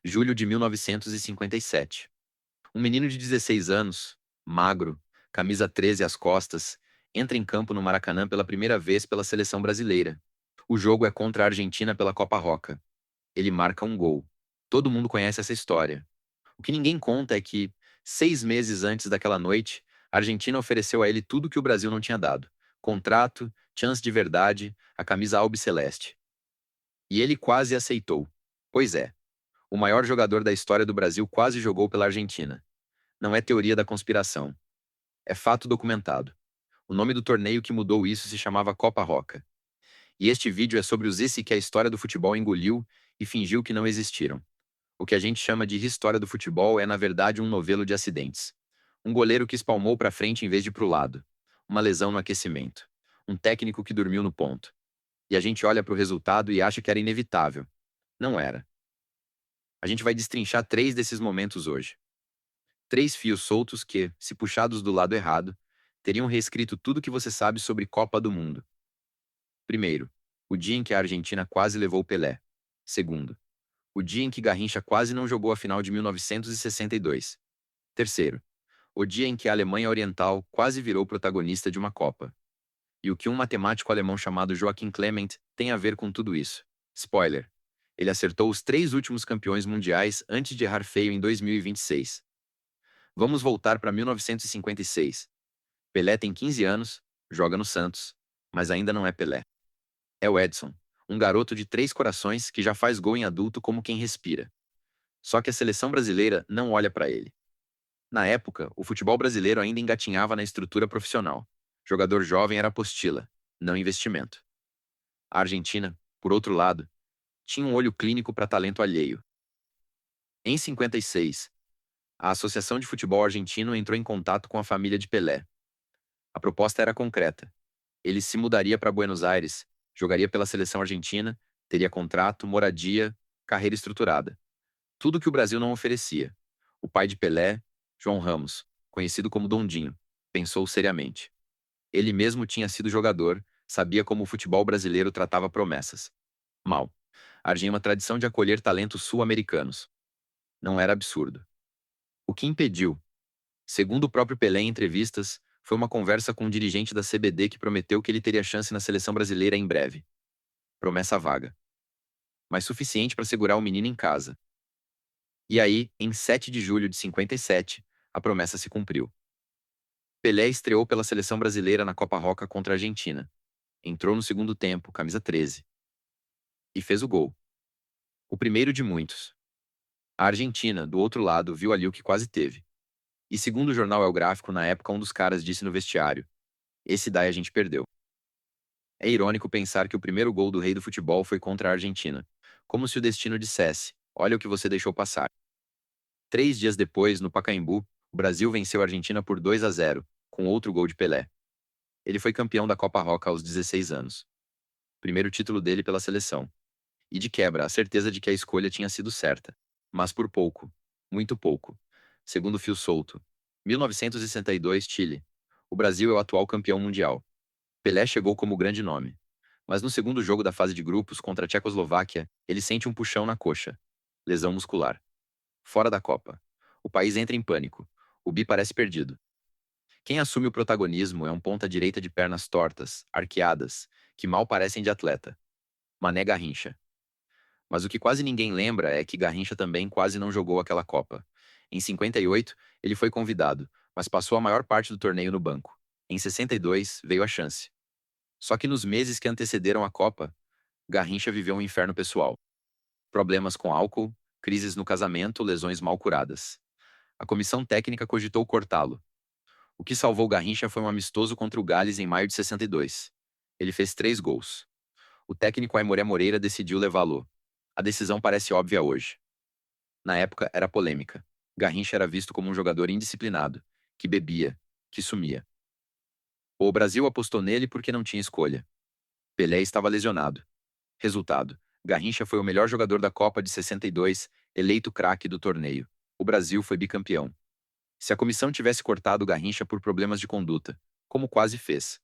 Julho de 1957. Um menino de 16 anos, magro, camisa 13 às costas, entra em campo no Maracanã pela primeira vez pela seleção brasileira. O jogo é contra a Argentina pela Copa Roca. Ele marca um gol. Todo mundo conhece essa história. O que ninguém conta é que, 6 meses antes daquela noite, a Argentina ofereceu a ele tudo que o Brasil não tinha dado: contrato, chance de verdade, a camisa albiceleste. E ele quase aceitou. Pois é, o maior jogador da história do Brasil quase jogou pela Argentina. Não é teoria da conspiração. É fato documentado. O nome do torneio que mudou isso se chamava Copa Roca. E este vídeo é sobre os esse que a história do futebol engoliu e fingiu que não existiram. O que a gente chama de história do futebol é, na verdade, um novelo de acidentes. Um goleiro que espalmou para frente em vez de para o lado. Uma lesão no aquecimento. Um técnico que dormiu no ponto. E a gente olha para o resultado e acha que era inevitável. Não era. A gente vai destrinchar 3 desses momentos hoje. 3 fios soltos que, se puxados do lado errado, teriam reescrito tudo que você sabe sobre Copa do Mundo. Primeiro, o dia em que a Argentina quase levou Pelé. Segundo, o dia em que Garrincha quase não jogou a final de 1962. Terceiro, o dia em que a Alemanha Oriental quase virou protagonista de uma Copa. E o que um matemático alemão chamado Joachim Clement tem a ver com tudo isso? Spoiler. Ele acertou os 3 últimos campeões mundiais antes de errar feio em 2026. Vamos voltar para 1956. Pelé tem 15 anos, joga no Santos, mas ainda não é Pelé. É o Edson, um garoto de 3 corações que já faz gol em adulto como quem respira. Só que a seleção brasileira não olha para ele. Na época, o futebol brasileiro ainda engatinhava na estrutura profissional. Jogador jovem era apostila, não investimento. A Argentina, por outro lado, tinha um olho clínico para talento alheio. Em 56, a Associação de Futebol Argentino entrou em contato com a família de Pelé. A proposta era concreta. Ele se mudaria para Buenos Aires, jogaria pela seleção argentina, teria contrato, moradia, carreira estruturada. Tudo que o Brasil não oferecia. O pai de Pelé, João Ramos, conhecido como Dondinho, pensou seriamente. Ele mesmo tinha sido jogador, sabia como o futebol brasileiro tratava promessas. Mal. A Argentina tinha uma tradição de acolher talentos sul-americanos. Não era absurdo. O que impediu? Segundo o próprio Pelé em entrevistas, foi uma conversa com um dirigente da CBD que prometeu que ele teria chance na seleção brasileira em breve. Promessa vaga. Mas suficiente para segurar o menino em casa. E aí, em 7 de julho de 57, a promessa se cumpriu. Pelé estreou pela seleção brasileira na Copa Roca contra a Argentina. Entrou no segundo tempo, camisa 13. E fez o gol. O primeiro de muitos. A Argentina, do outro lado, viu ali o que quase teve. E segundo o jornal El Gráfico, na época um dos caras disse no vestiário: esse daí a gente perdeu. É irônico pensar que o primeiro gol do rei do futebol foi contra a Argentina. Como se o destino dissesse: olha o que você deixou passar. 3 dias depois, no Pacaembu, o Brasil venceu a Argentina por 2-0, com outro gol de Pelé. Ele foi campeão da Copa Roca aos 16 anos. Primeiro título dele pela seleção. E de quebra, a certeza de que a escolha tinha sido certa. Mas por pouco. Muito pouco. Segundo fio solto. 1962, Chile. O Brasil é o atual campeão mundial. Pelé chegou como grande nome. Mas no segundo jogo da fase de grupos contra a Tchecoslováquia, ele sente um puxão na coxa. Lesão muscular. Fora da Copa. O país entra em pânico. O Bi parece perdido. Quem assume o protagonismo é um ponta-direita de pernas tortas, arqueadas, que mal parecem de atleta. Mané Garrincha. Mas o que quase ninguém lembra é que Garrincha também quase não jogou aquela Copa. Em 58, ele foi convidado, mas passou a maior parte do torneio no banco. Em 62, veio a chance. Só que nos meses que antecederam a Copa, Garrincha viveu um inferno pessoal. Problemas com álcool, crises no casamento, lesões mal curadas. A comissão técnica cogitou cortá-lo. O que salvou Garrincha foi um amistoso contra o Gales em maio de 62. Ele fez 3 gols. O técnico Aimoré Moreira decidiu levá-lo. A decisão parece óbvia hoje. Na época, era polêmica. Garrincha era visto como um jogador indisciplinado, que bebia, que sumia. O Brasil apostou nele porque não tinha escolha. Pelé estava lesionado. Resultado: Garrincha foi o melhor jogador da Copa de 62, eleito craque do torneio. O Brasil foi bicampeão. Se a comissão tivesse cortado Garrincha por problemas de conduta, como quase fez,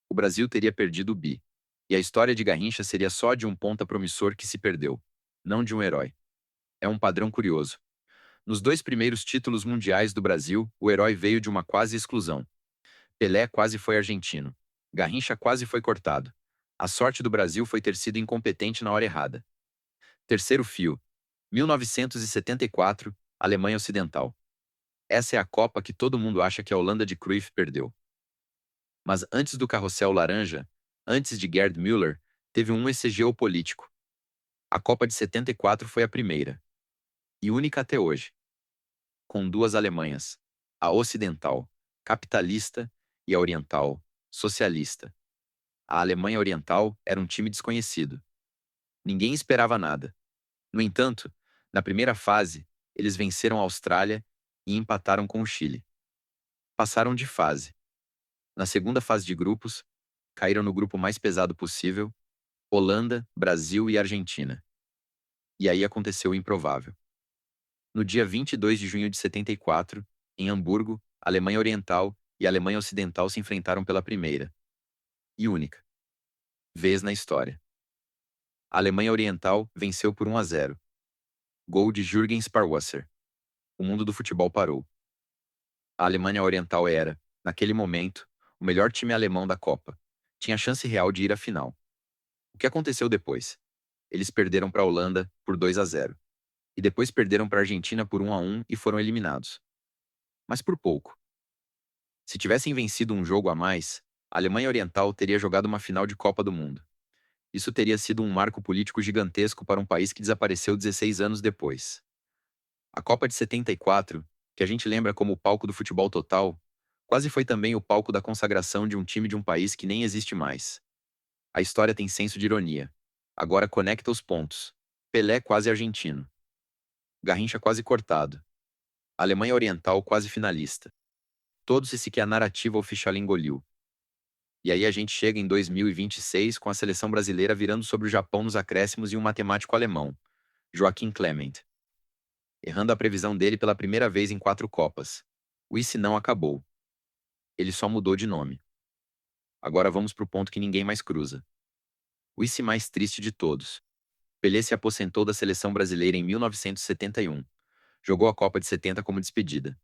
o Brasil teria perdido o bi. E a história de Garrincha seria só de um ponta promissor que se perdeu, não de um herói. É um padrão curioso. Nos dois primeiros títulos mundiais do Brasil, o herói veio de uma quase exclusão. Pelé quase foi argentino. Garrincha quase foi cortado. A sorte do Brasil foi ter sido incompetente na hora errada. Terceiro fio. 1974, Alemanha Ocidental. Essa é a Copa que todo mundo acha que a Holanda de Cruyff perdeu. Mas antes do carrossel laranja, antes de Gerd Müller, teve um EC geopolítico. A Copa de 74 foi a primeira. E única até hoje. Com duas Alemanhas. A ocidental, capitalista, e a oriental, socialista. A Alemanha Oriental era um time desconhecido. Ninguém esperava nada. No entanto, na primeira fase, eles venceram a Austrália e empataram com o Chile. Passaram de fase. Na segunda fase de grupos, caíram no grupo mais pesado possível, Holanda, Brasil e Argentina. E aí aconteceu o improvável. No dia 22 de junho de 74, em Hamburgo, a Alemanha Oriental e a Alemanha Ocidental se enfrentaram pela primeira e única vez na história. A Alemanha Oriental venceu por 1-0. Gol de Jürgen Sparwasser. O mundo do futebol parou. A Alemanha Oriental era, naquele momento, o melhor time alemão da Copa. Tinha chance real de ir à final. O que aconteceu depois? Eles perderam para a Holanda por 2-0. E depois perderam para a Argentina por 1-1 e foram eliminados. Mas por pouco. Se tivessem vencido um jogo a mais, a Alemanha Oriental teria jogado uma final de Copa do Mundo. Isso teria sido um marco político gigantesco para um país que desapareceu 16 anos depois. A Copa de 74, que a gente lembra como o palco do futebol total, quase foi também o palco da consagração de um time de um país que nem existe mais. A história tem senso de ironia. Agora conecta os pontos. Pelé quase argentino. Garrincha quase cortado. Alemanha Oriental quase finalista. Todos esse que a narrativa oficial engoliu. E aí a gente chega em 2026 com a seleção brasileira virando sobre o Japão nos acréscimos e um matemático alemão, Joachim Clement, errando a previsão dele pela primeira vez em 4 Copas. O ICE não acabou. Ele só mudou de nome. Agora vamos pro ponto que ninguém mais cruza. O ICE mais triste de todos. Pelé se aposentou da seleção brasileira em 1971. Jogou a Copa de 70 como despedida.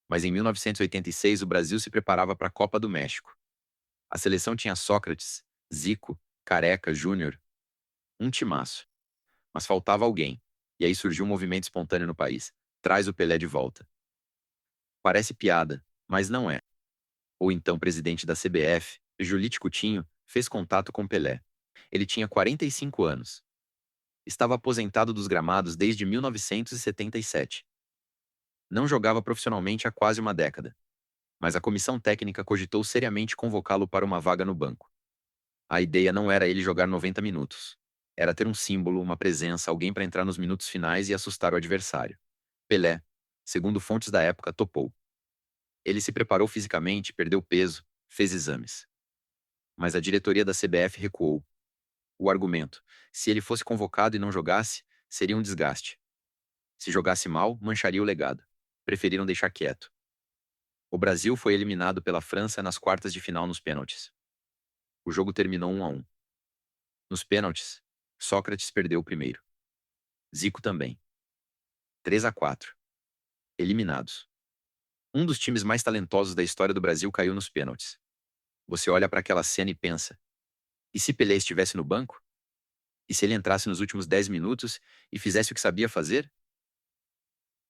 Mas em 1986 o Brasil se preparava para a Copa do México. A seleção tinha Sócrates, Zico, Careca, Júnior. Um timaço. Mas faltava alguém. E aí surgiu um movimento espontâneo no país. Traz o Pelé de volta. Parece piada, mas não é. O então presidente da CBF, Julite Coutinho, fez contato com Pelé. Ele tinha 45 anos. Estava aposentado dos gramados desde 1977. Não jogava profissionalmente há quase uma década. Mas a comissão técnica cogitou seriamente convocá-lo para uma vaga no banco. A ideia não era ele jogar 90 minutos. Era ter um símbolo, uma presença, alguém para entrar nos minutos finais e assustar o adversário. Pelé, segundo fontes da época, topou. Ele se preparou fisicamente, perdeu peso, fez exames. Mas a diretoria da CBF recuou. O argumento: se ele fosse convocado e não jogasse, seria um desgaste. Se jogasse mal, mancharia o legado. Preferiram deixar quieto. O Brasil foi eliminado pela França nas quartas de final nos pênaltis. O jogo terminou 1-1. Nos pênaltis, Sócrates perdeu o primeiro. Zico também. 3-4. Eliminados. Um dos times mais talentosos da história do Brasil caiu nos pênaltis. Você olha para aquela cena e pensa: e se Pelé estivesse no banco? E se ele entrasse nos últimos 10 minutos e fizesse o que sabia fazer?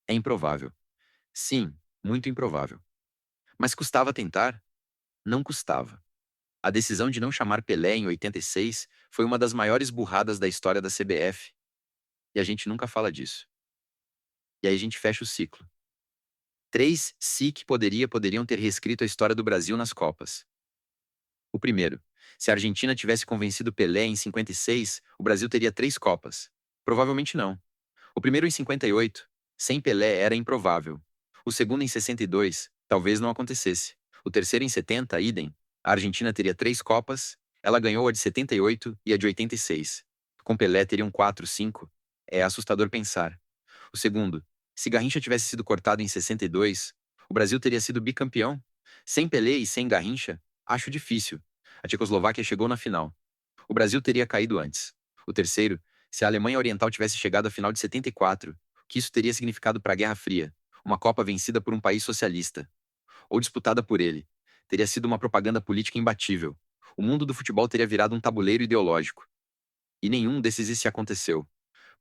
É improvável. Sim, muito improvável. Mas custava tentar? Não custava. A decisão de não chamar Pelé em 86 foi uma das maiores burradas da história da CBF. E a gente nunca fala disso. E aí a gente fecha o ciclo. 3 si que poderiam ter reescrito a história do Brasil nas Copas. O primeiro: se a Argentina tivesse convencido Pelé em 56, o Brasil teria 3 Copas. Provavelmente não. O primeiro em 58, sem Pelé, era improvável. O segundo em 62, talvez não acontecesse. O terceiro em 70, idem. A Argentina teria 3 Copas, ela ganhou a de 78 e a de 86. Com Pelé teriam 4, 5. É assustador pensar. O segundo: se Garrincha tivesse sido cortado em 62, o Brasil teria sido bicampeão. Sem Pelé e sem Garrincha, acho difícil. A Tchecoslováquia chegou na final. O Brasil teria caído antes. O terceiro: se a Alemanha Oriental tivesse chegado à final de 74, que isso teria significado para a Guerra Fria, uma Copa vencida por um país socialista, ou disputada por ele. Teria sido uma propaganda política imbatível. O mundo do futebol teria virado um tabuleiro ideológico. E nenhum desses isso aconteceu,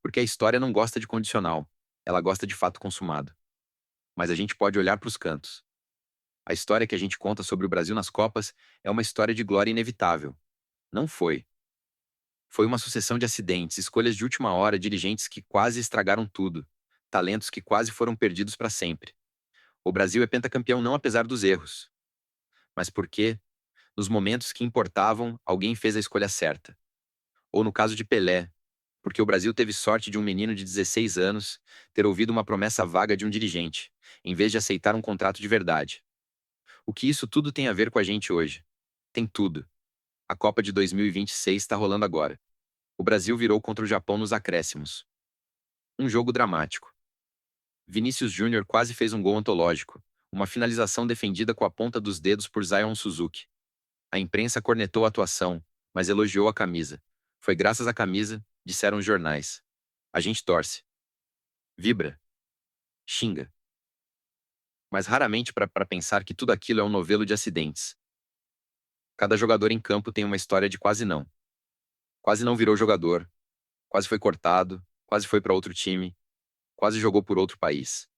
porque a história não gosta de condicional, ela gosta de fato consumado. Mas a gente pode olhar para os cantos. A história que a gente conta sobre o Brasil nas Copas é uma história de glória inevitável. Não foi. Foi uma sucessão de acidentes, escolhas de última hora, dirigentes que quase estragaram tudo, talentos que quase foram perdidos para sempre. O Brasil é pentacampeão não apesar dos erros, mas porque, nos momentos que importavam, alguém fez a escolha certa. Ou no caso de Pelé, porque o Brasil teve sorte de um menino de 16 anos ter ouvido uma promessa vaga de um dirigente, em vez de aceitar um contrato de verdade. O que isso tudo tem a ver com a gente hoje? Tem tudo. A Copa de 2026 está rolando agora. O Brasil virou contra o Japão nos acréscimos. Um jogo dramático. Vinícius Júnior quase fez um gol antológico, uma finalização defendida com a ponta dos dedos por Zion Suzuki. A imprensa cornetou a atuação, mas elogiou a camisa. Foi graças à camisa, disseram os jornais. A gente torce. Vibra. Xinga. Mas raramente para pensar que tudo aquilo é um novelo de acidentes. Cada jogador em campo tem uma história de quase não. Quase não virou jogador, quase foi cortado, quase foi para outro time, quase jogou por outro país.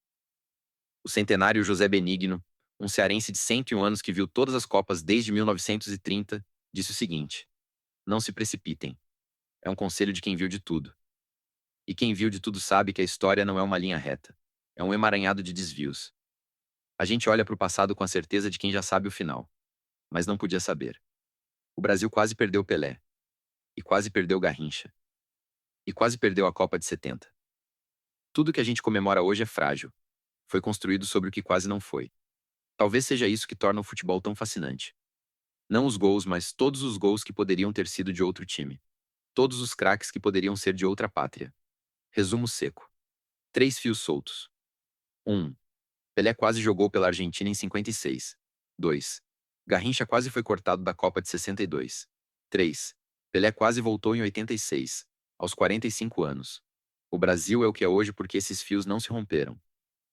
O centenário José Benigno, um cearense de 101 anos que viu todas as Copas desde 1930, disse o seguinte: não se precipitem. É um conselho de quem viu de tudo. E quem viu de tudo sabe que a história não é uma linha reta. É um emaranhado de desvios. A gente olha para o passado com a certeza de quem já sabe o final. Mas não podia saber. O Brasil quase perdeu Pelé. E quase perdeu Garrincha. E quase perdeu a Copa de 70. Tudo que a gente comemora hoje é frágil. Foi construído sobre o que quase não foi. Talvez seja isso que torna o futebol tão fascinante. Não os gols, mas todos os gols que poderiam ter sido de outro time. Todos os craques que poderiam ser de outra pátria. Resumo seco. 3 fios soltos. 1. Pelé quase jogou pela Argentina em 56. 2. Garrincha quase foi cortado da Copa de 62. 3. Pelé quase voltou em 86, aos 45 anos. O Brasil é o que é hoje porque esses fios não se romperam.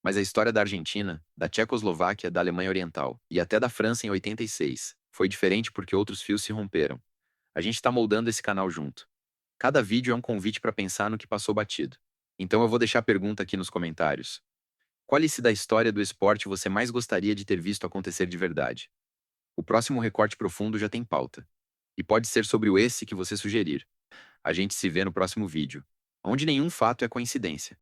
Mas a história da Argentina, da Tchecoslováquia, da Alemanha Oriental e até da França em 86 foi diferente porque outros fios se romperam. A gente está moldando esse canal junto. Cada vídeo é um convite para pensar no que passou batido. Então eu vou deixar a pergunta aqui nos comentários. Qual esse da história do esporte você mais gostaria de ter visto acontecer de verdade? O próximo recorte profundo já tem pauta. E pode ser sobre o esse que você sugerir. A gente se vê no próximo vídeo, onde nenhum fato é coincidência.